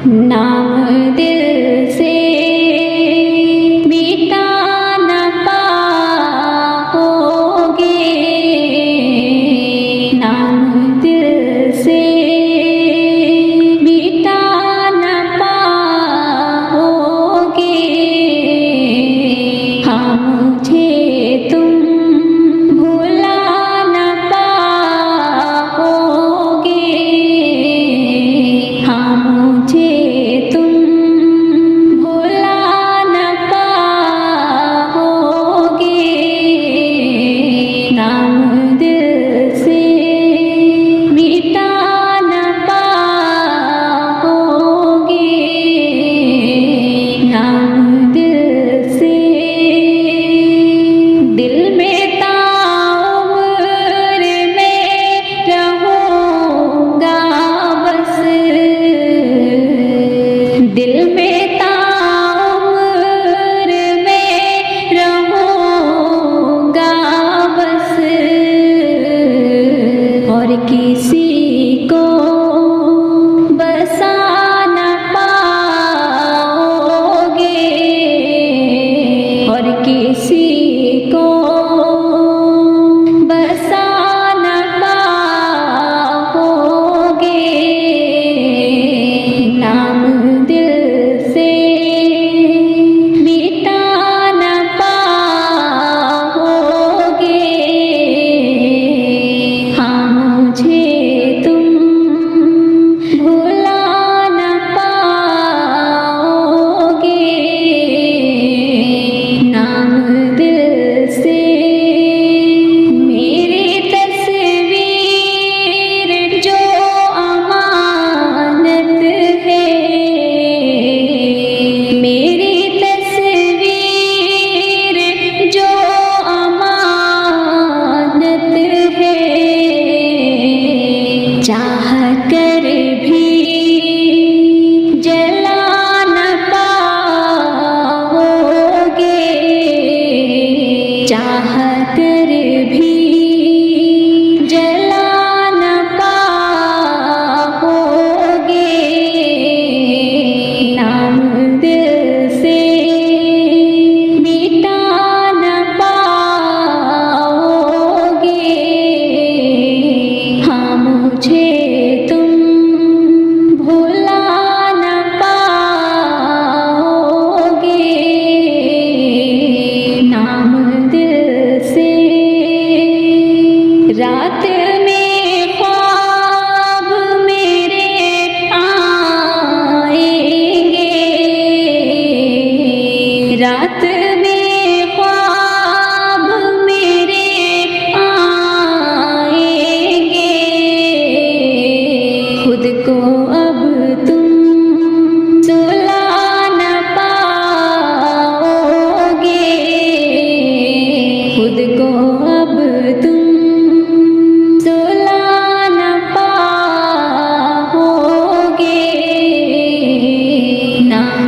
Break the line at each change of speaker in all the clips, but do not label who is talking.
नाम दिल से मिटा न पाओगे, नाम दिल से मिटा न पाओगे। हाँ मुझे तुम भुला न पाओगे, हाँ मुझे तुम भुला न पाओगे। नाम दिल से मिटा न पाओगे, नाम दिल से। दिल में ताउम्र में रहूँगा बस, दिल में ताउम्र में रहूँगा बस। और किसी को बसा न पाओगे, और किसी को बसा न पाओगे। नाम दिल से मिटा न पाओगे, हाँ मुझे तुम भुला न पाओगे। नाम दिल से। मेरी तस्वीर जो अमानत है, मेरी तस्वीर जो अमानत है, चाह कर भी जला न पाओगे, चाह कर भी जला न पाओगे। नाम दिल से मिटा न पाओगे, हाँ मुझे तुम भुला न पाओगे। नाम दिल से। रात में ख्वाब मेरे आएंगे, रात में ख्वाब मेरे आएंगे। खुद को अब तुम सुला न पाओगे, खुद को अब तुम सुला न पाओगे। नाम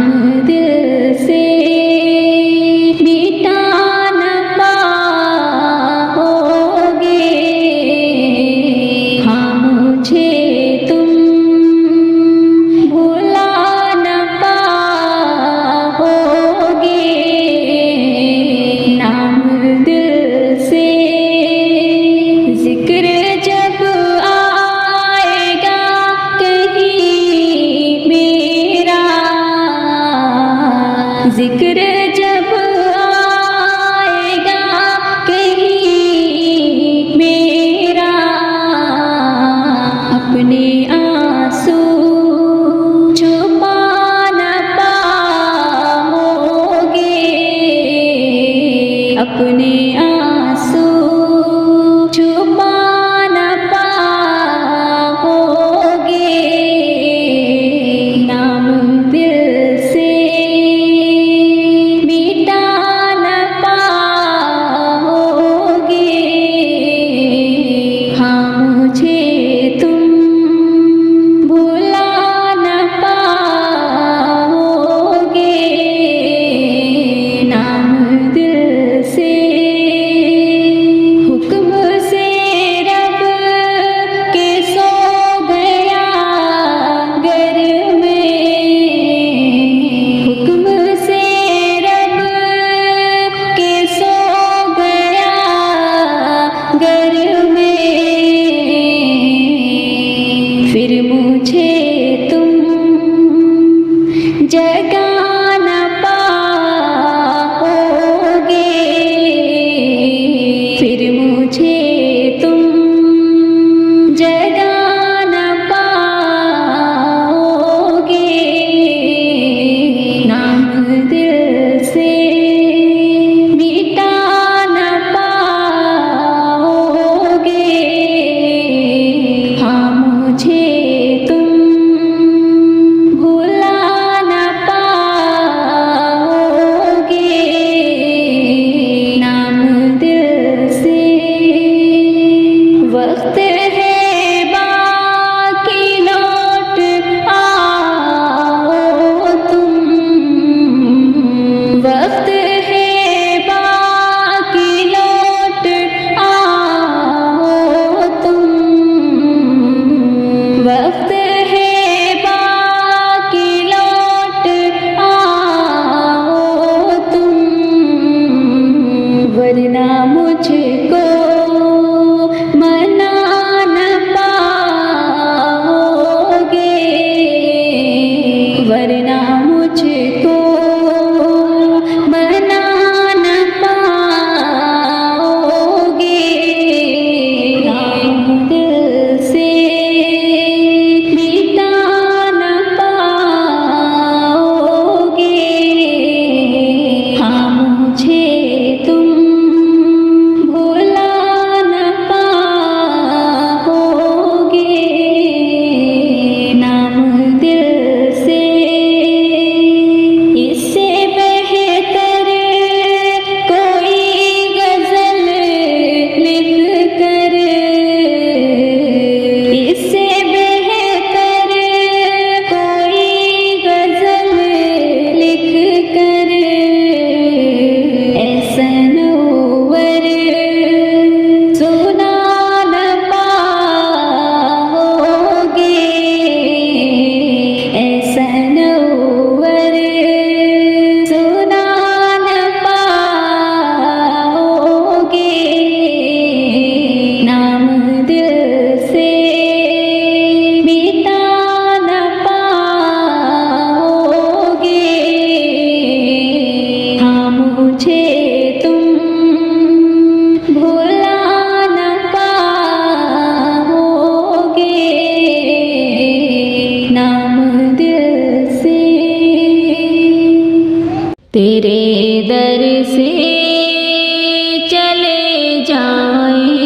दिल से मिटा न पाओगे, हाँ मुझे तुम भुला न पाओगे। नाम दिल से। जिक्र जब आएगा कहीं मेरा, जिक्र जब आएगा कहीं मेरा, अपने आंसू छुपा न पाओगे, अपने आंसू छुपा न पाओगे। नाम दिल से। तेरे दर से चले जाएंगे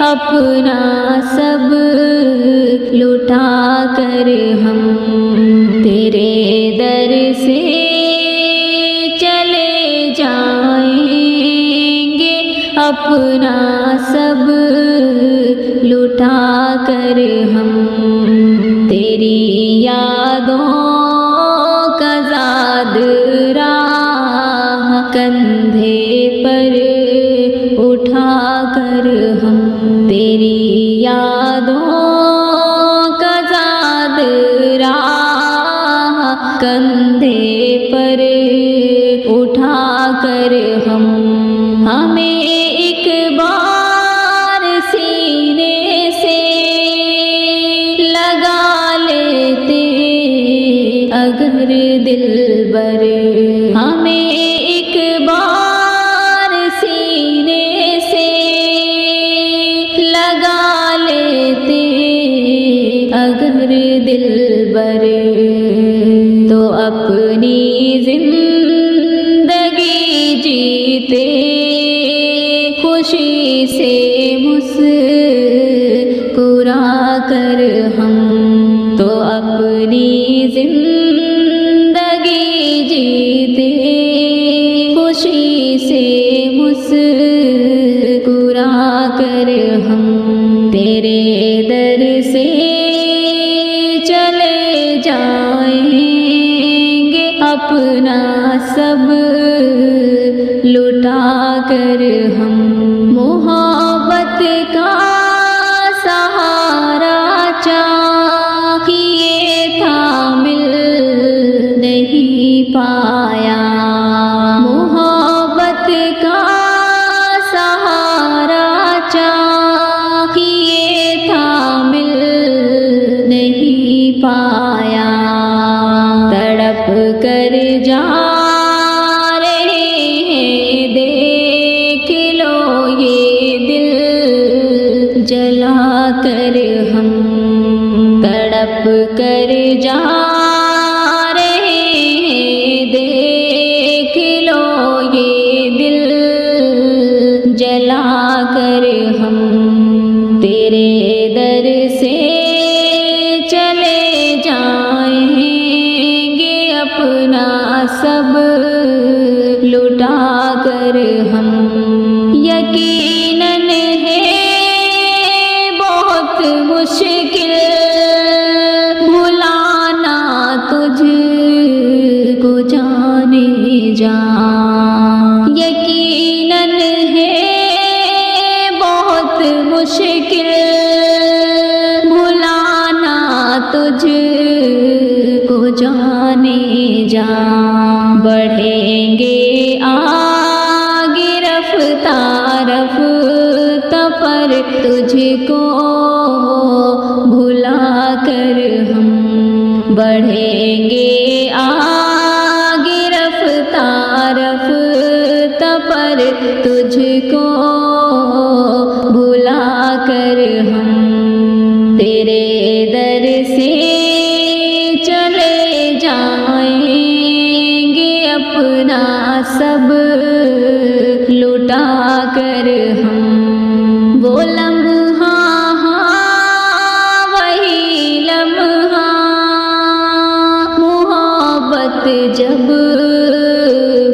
अपना सब लुटा कर हम। तेरे दर से चले जाएंगे अपना सब लुटा कर हम। तेरी यादों का ज़ाद राह कंधे पर उठा कर हम। तेरी यादों का ज़ाद राह कंधे पर उठा कर हम। हमें एक बार सीने से लगा लेते अगर दिलबर। हमें एक बार सीने से लगा लेते अगर दिलबर, तो अपनी जिंदगी जीते खुशी से मुस्कुरा कर हम। तो अपनी जिंदगी जीते खुशी से मुस्कुरा कर हम। तेरे दर से चले जाएंगे अपना सब लुटा कर हम। मोहब्बत का सहारा चाहिए था मिल नहीं पाया। मोहब्बत का सहारा चाहिए था मिल नहीं पाया। तड़प कर जा रहे हैं देख लो ये दिल जला कर हम। तड़प कर जा रहे हैं देख लो ये दिल जला कर हम। तेरे दर से चले जाएंगे अपना सब लुटा कर हम। यकीनन है बहुत मुश्किल भुलाना तुझको जाने जा। यकीनन है बहुत मुश्किल भुलाना तुझको जाने जा। बढ़ेंगे आगे रफ्तार रफ्ता पर तुझको भुला कर हम। बढ़ेंगे आगे रफ्तार रफ्ता पर तुझको भुला कर हम। तेरे दर से चले जाएंगे अपना सब लुटा कर हम। वो लम्हा वही लम्हा मोहब्बत जब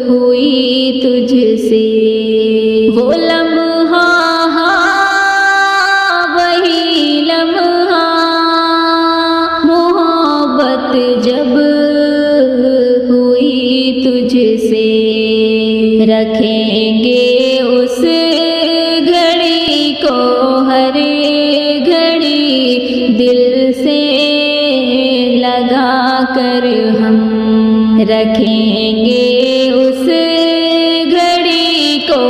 हुई तुझसे। वो लम्हा वही लम्हा मोहब्बत जब हुई तुझसे। रखेंगे उस घड़ी को हर घड़ी दिल से लगा कर हम। रखेंगे उस घड़ी को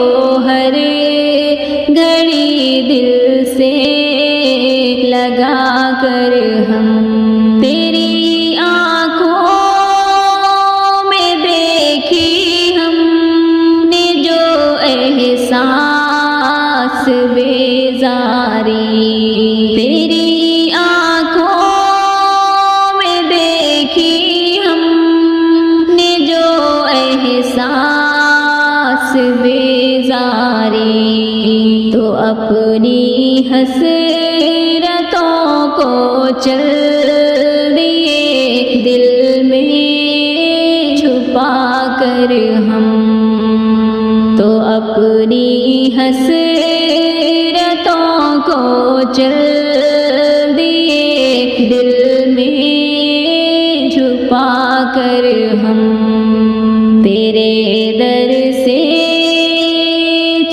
हर घड़ी दिल से लगा कर हम। तेरी आँखों में देखी हमने जो एहसास बेजारी। तेरी आँखों में देखी हमने जो हसरतों को चल दिए दिल में छुपा कर हम, तो अपनी हसरतों को चल दिए दिल में छुपा कर हम। तेरे दर से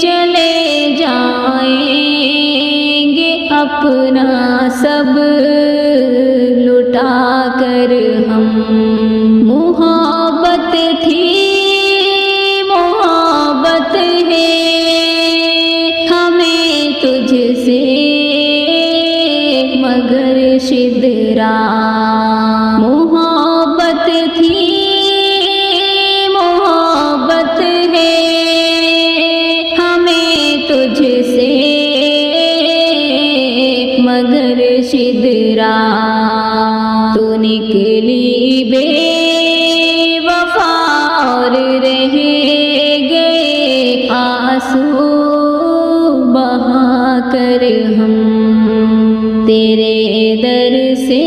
चले जाएंगे अपना सब लुटा कर हम। मोहब्बत थी मोहब्बत है हमें तुझसे, मगर शिदरा मोहब्बत थी मोहब्बत है हमें तुझसे, मगर शिदरा तू निकली बेवफा और रह गए आंसू बहा कर हम। तेरे दर से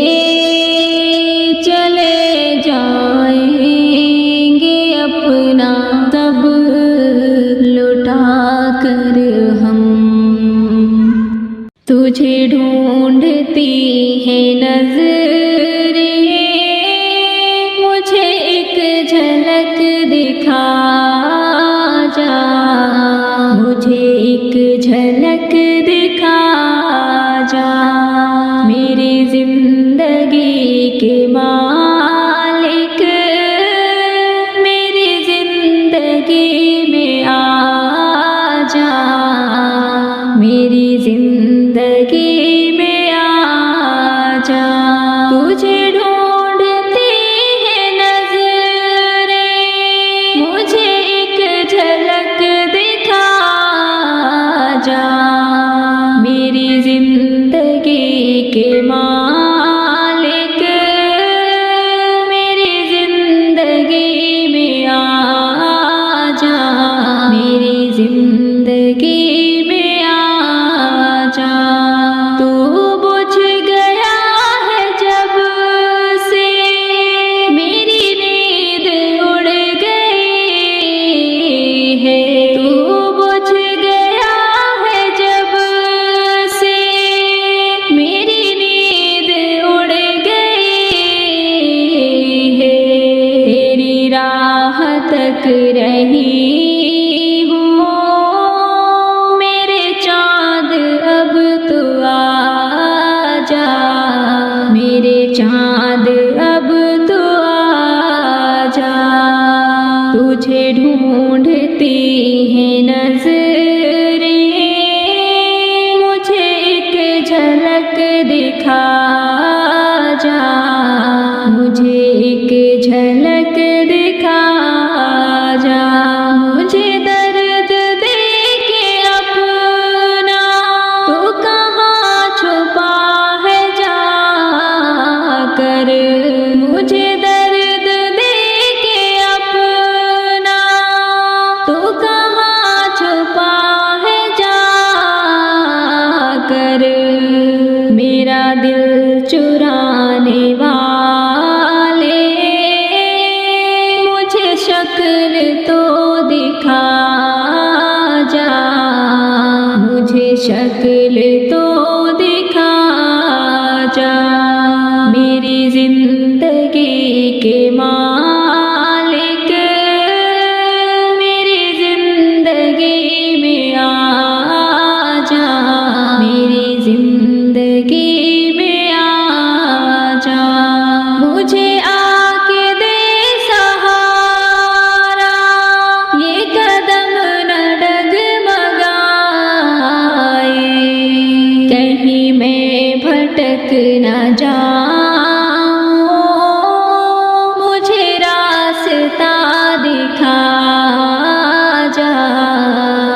चले जाएंगे अपना सब लुटा कर हम। तुझे ढूंढती है नजरें, मुझे एक झलक दिखा जा, मुझे एक झलक दिखा जा। मेरी जिंदगी के मालिक मेरी जिंदगी में आ जा, मेरी जिंदगी में आ जा। तुझे ढूंढती है नजरें, मुझे एक झलक दिखा जा। मेरी जिंदगी के मालिक मेरी जिंदगी में आ जा, मेरी जिंदगी में आ जा। तू बुझ गया है जब से मेरी नींद उड़ गई है, तू बुझ गया है जब से मेरी नींद उड़ गई है। तेरी राह तक रही हूँ मेरे चाँद अब तू आ जा, मेरे चाँद अब तू आ जा। तुझे ढूंढती है नजरें, मुझे एक झलक दिखा जा, मुझे एक झलक दिखा जा। मुझे दर्द दे के अपना तू कहाँ छुपा है जा कर, मुझे दर्द दे के अपना तू कहाँ छुपा है जा कर। मेरा दिल चुराने वाले मुझे शक्ल तो दिखा जा, मुझे शक्ल तो दिखा जा। मेरी जिंदगी के मालिक मेरी जिंदगी में आ जा, मेरी जिंदगी में आ जा। मुझे आके दे सहारा, ये कदम न डगमगाए, कहीं मैं भटक न जाऊं, मुझे रास्ता दिखा जा,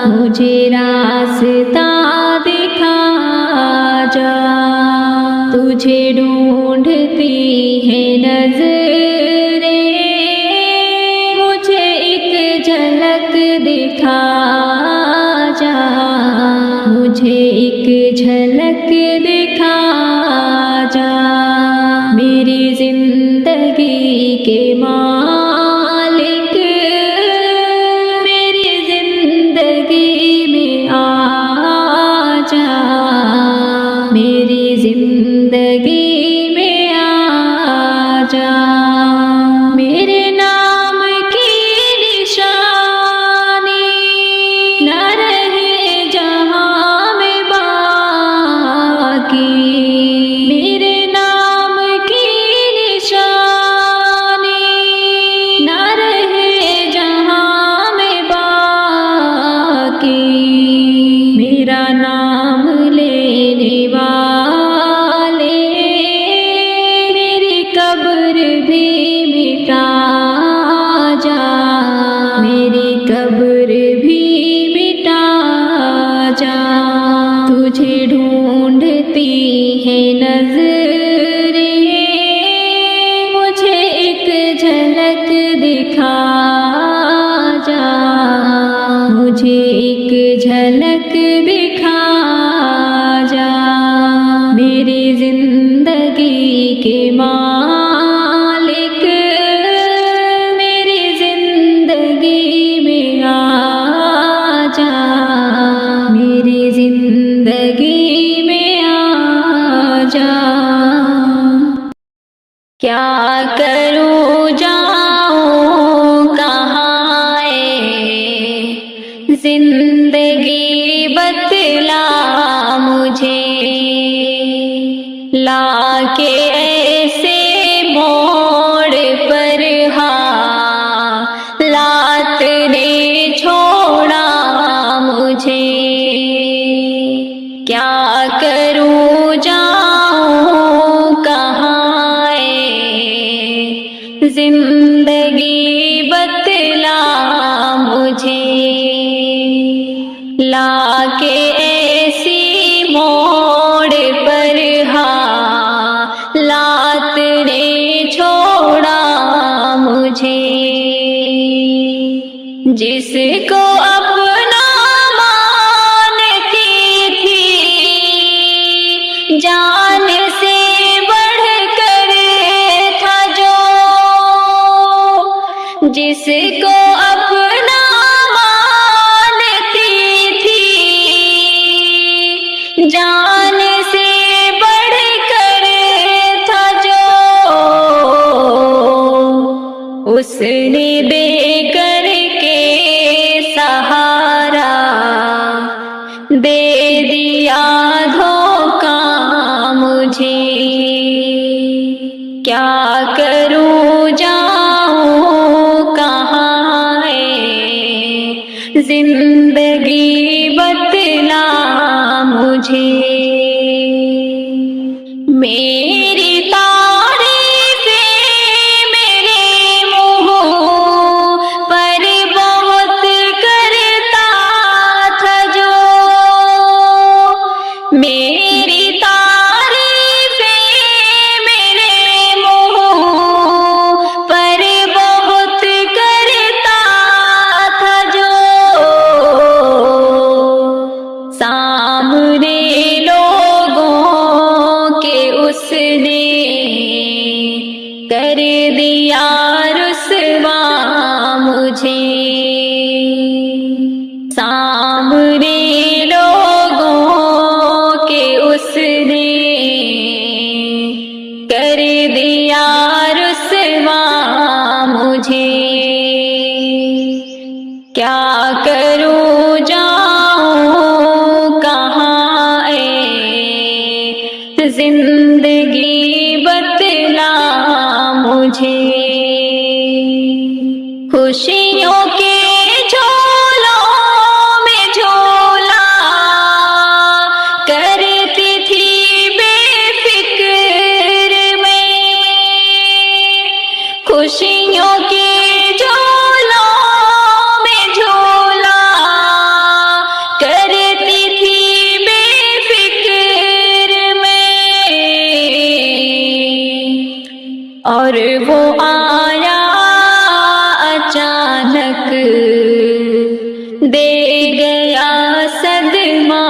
मुझे रास्ता दिखा जा। तुझे ढूंढती है नजरें, मुझे एक झलक दिखा जा, मुझे मुझे एक झलक दिखा जा, मेरी जिंदगी के मालिक मेरी जिंदगी में आ जा, मेरी जिंदगी में आ जा। मेरे नाम की निशानी न रहे जहां में बाकी, मेरे नाम की निशानी न रहे जहां में बाकी, मेरा नाम लेने वाले मेरी कब्र भी मिटा जा, मेरी कब्र भी मिटा जा। तुझे ढूंढती है नजरें, मुझे एक झलक दिखा जा, मुझे एक झलक दिखा जा। मेरी जिंदगी के मालिक मेरी जिंदगी में आ जा, मेरी जिंदगी में आ जा। क्या करूं जाऊं कहाँ जिंदगी बतला मुझे, लाके ऐसे मोड़ पर हालात ने छोड़ा मुझे। क्या करूं जाऊं कहाँ जिंदगी बतला मुझे, लाके ऐसी मोड़ पर हालात ने छोड़ा मुझे। जिसको अपना मानती थी जान से बढ़कर था जो, जिसको अपना जान से बढ़कर था जो, उसने दे कर के सहारा दे दिया धोखा मुझे। क्या करूं जाऊं कहाँ जिंदगी बतला मुझे। मेरी तारीफें मेरे मुंह पर बहुत करता था जो, मेरी तारीफें मेरे मुंह पर बहुत करता था जो, सामने लोगों के उसने कर दिया रुसवा मुझे। सामने लोगों के उसने कर दिया रुसवा मुझे। क्या करूं जाऊं कहाँ जिंदगी बतला मुझे। खुशियों के झोलों में झोला करती थी बेफिक्र में, खुशियों के झोलों में झोला करती थी बेफिक्र में, और वो आया अचानक दे गया सदमा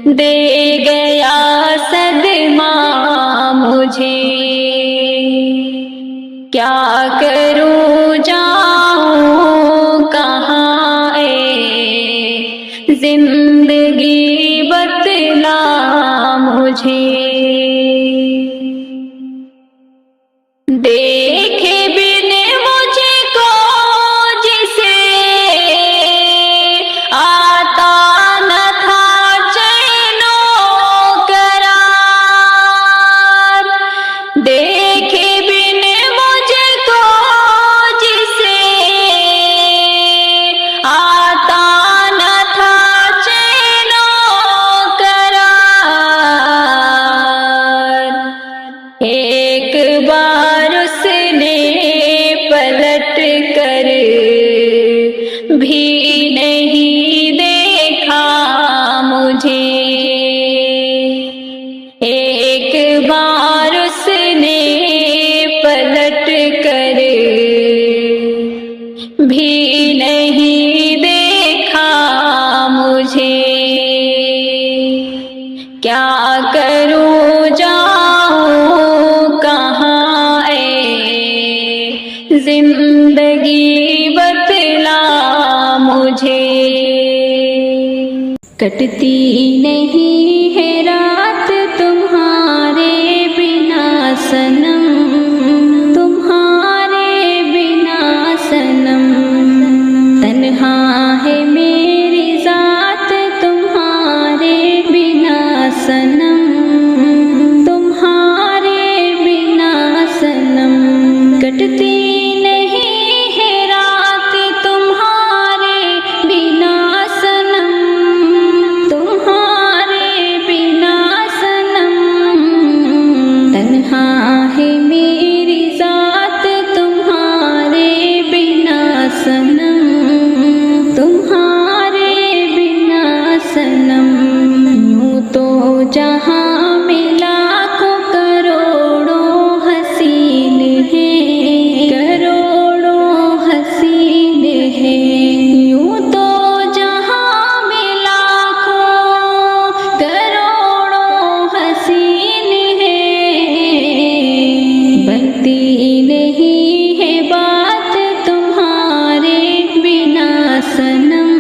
दे गया सदमा मुझे। क्या करूं जाऊं कहाँ जिंदगी बतला मुझे। देखे बिन मुझको जिसे आता न था चैनो करार। देखे बिन मुझको जिसे आता न था चैनो करार। एक बार उसने पलट कर भी नहीं देखा मुझे। एक बार उसने पलट कर भी नहीं देखा मुझे। क्या करूं जाऊं कहाँ जिंदगी बतला मुझे। कटती नहीं है रात तुम्हारे बिना सनम, तुम्हारे बिना सनम। तन्हा है मेरी जात तुम्हारे बिना सनम, तुम्हारे बिना सनम। कटती जहाँ में लाखों करोड़ों हसीन है, करोड़ों हसीन है। यूं तो जहाँ में लाखों करोड़ों हसीन है। बनती नहीं है बात तुम्हारे बिना सनम,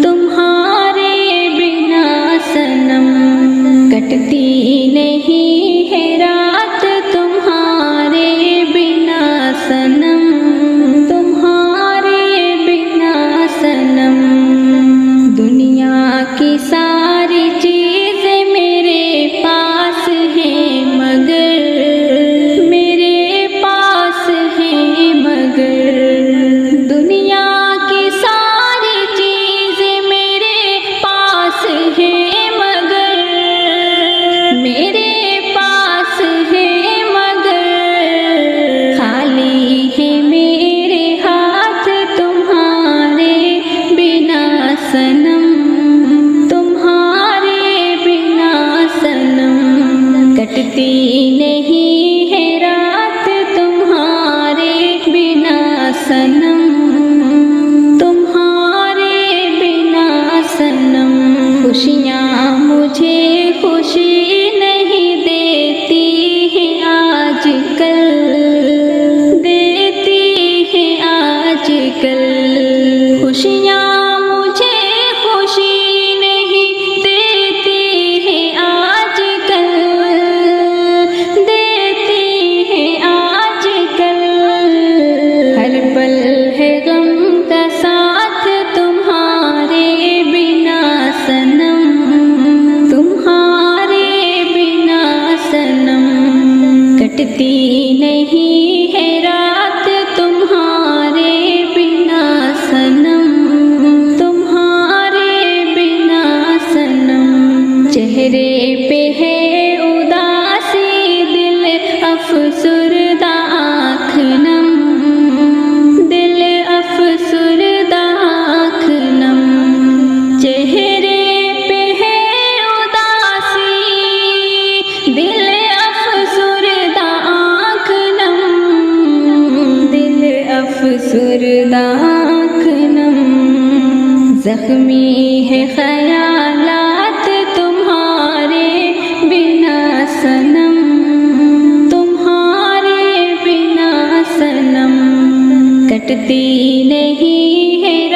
तुम्हारे बिना सनम। कटती नहीं है रात तुम्हारे बिना सनम, तुम्हारे बिना सनम। दुनिया की सारी चीजें मेरे पास हैं मगर, मेरे पास हैं मगर। दुनिया की सारी चीजें मेरे पास हैं मेरे पास है मगर। खाली है मेरे हाथ तुम्हारे बिना सनम, तुम्हारे बिना सनम। कटती नहीं है रात तुम्हारे बिना सनम, तुम्हारे बिना सनम। खुशियाँ मुझे खुशी नहीं देती है आजकल, देती है आजकल। खुशियाँ मुझे खुशी नहीं देती है आजकल, देती है आजकल। हर पल है गम का साथ तुम्हारे बिना सनम, तुम्हारे बिना सनम। कटती नहीं है रात तुम्हारे बिना सनम, तुम्हारे बिना सनम। चेहरे पे है उदासी दिल अफसुरदा आँख नम, दिल अफसुरदा आँख नम। चेहरे पे है उदासी दिल अफसुरदा आँख नम, दिल अफसुरदा आँख नम। जख्मी है ख्यालात सनम, तुम्हारे बिना सनम कटती नहीं है